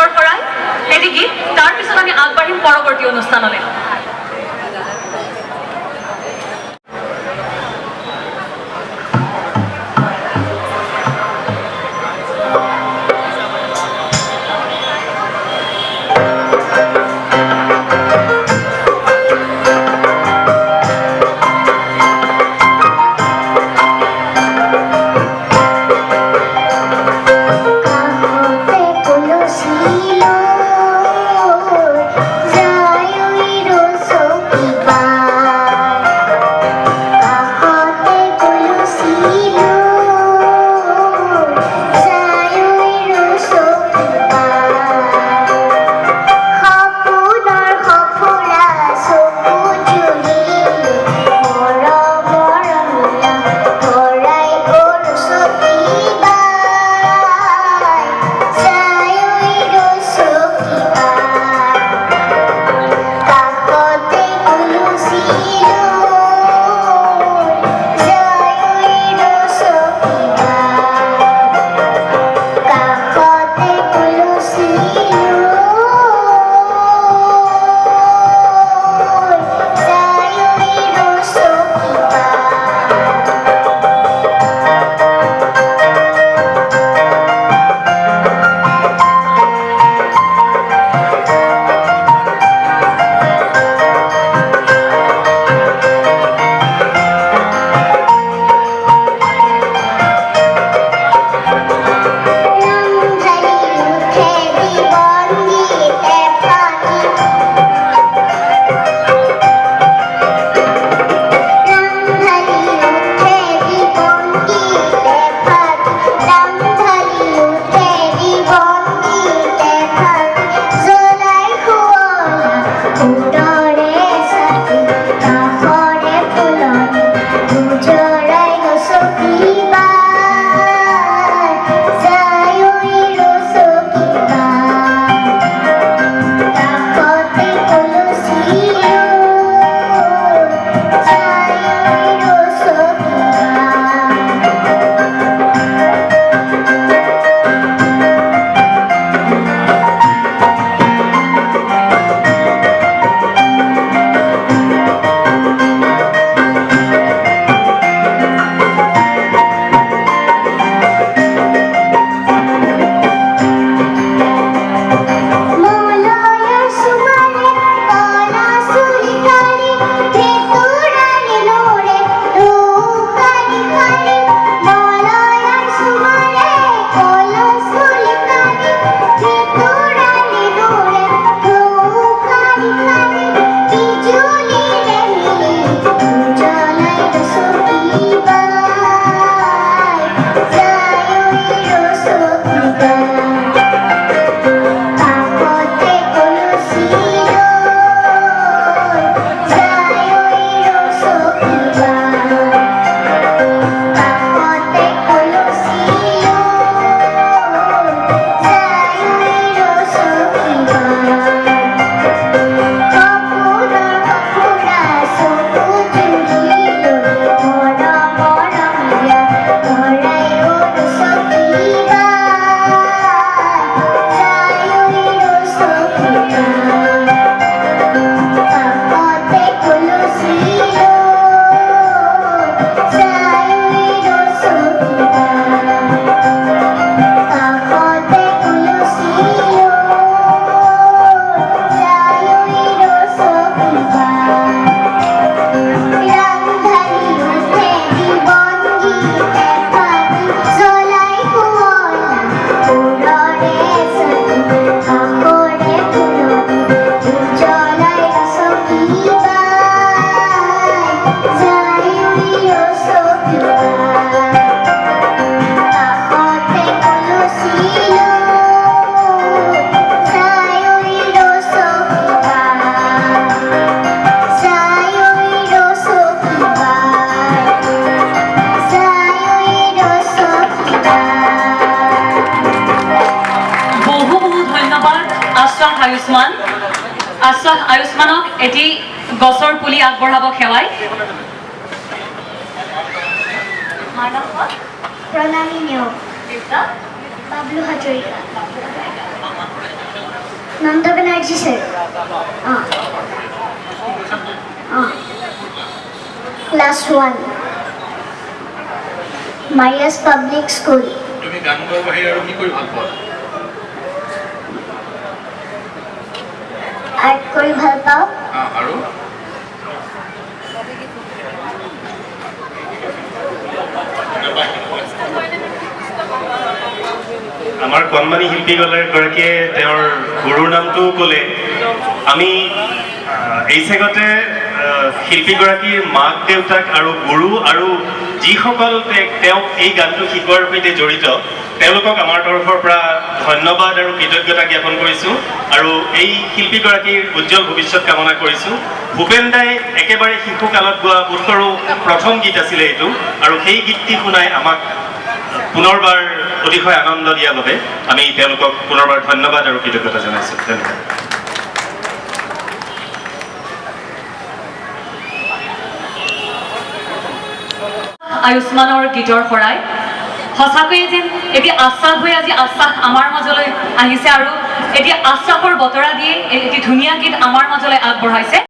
সুন্দৰ শৰাই এটি গীত তাৰ পিছত আমি আগবাঢ়িম পৰৱৰ্তী অনুষ্ঠানলৈ আয়ুষ্মানক এটি গছৰ পুলি আগবঢ়াব খেৱাই প্ৰণামী Neog Bablu Hazarika Mamta Banerjee sir. Class 1. Marias Public School. তুমি গান গোৱাৰ বাহিৰে আৰু কি কৰি ভাল পোৱা? Art kori bhal pao. আৰু আমাৰ কণমানি শিল্পীগৰাকীয়ে তেওঁৰ গুৰুৰ নামটো ক'লে। আমি এই চেগতে শিল্পীগৰাকীৰ মাক দেউতাক আৰু গুৰু আৰু যিসকল তেওঁক এই গানটো শিকোৱাৰ সৈতে জড়িত তেওঁলোকক আমাৰ তৰফৰ পৰা ধন্যবাদ আৰু কৃতজ্ঞতা জ্ঞাপন কৰিছোঁ আৰু এই শিল্পীগৰাকীৰ উজ্জ্বল ভৱিষ্যত কামনা কৰিছোঁ। ভূপেন দাই একেবাৰে শিশুকালত গোৱা উত্তৰো প্ৰথম গীত আছিলে এইটো আৰু সেই গীতটি শুনাই আমাক পুনৰবাৰ অতিশয় আনন্দ দিয়াৰ বাবে আমি তেওঁলোকক পুনৰবাৰ ধন্যবাদ আৰু কৃতজ্ঞতা জনাইছোঁ। ধন্যবাদ। আয়ুষ্মানৰ গীতৰ শৰাই সঁচাকৈয়ে যেন এতিয়া আশ্বাস হৈ আজি আশ্বাস আমাৰ মাজলৈ আহিছে আৰু এতিয়া আশ্বাসৰ বতৰা দিয়ে এটি ধুনীয়া গীত আমাৰ মাজলৈ আগবঢ়াইছে।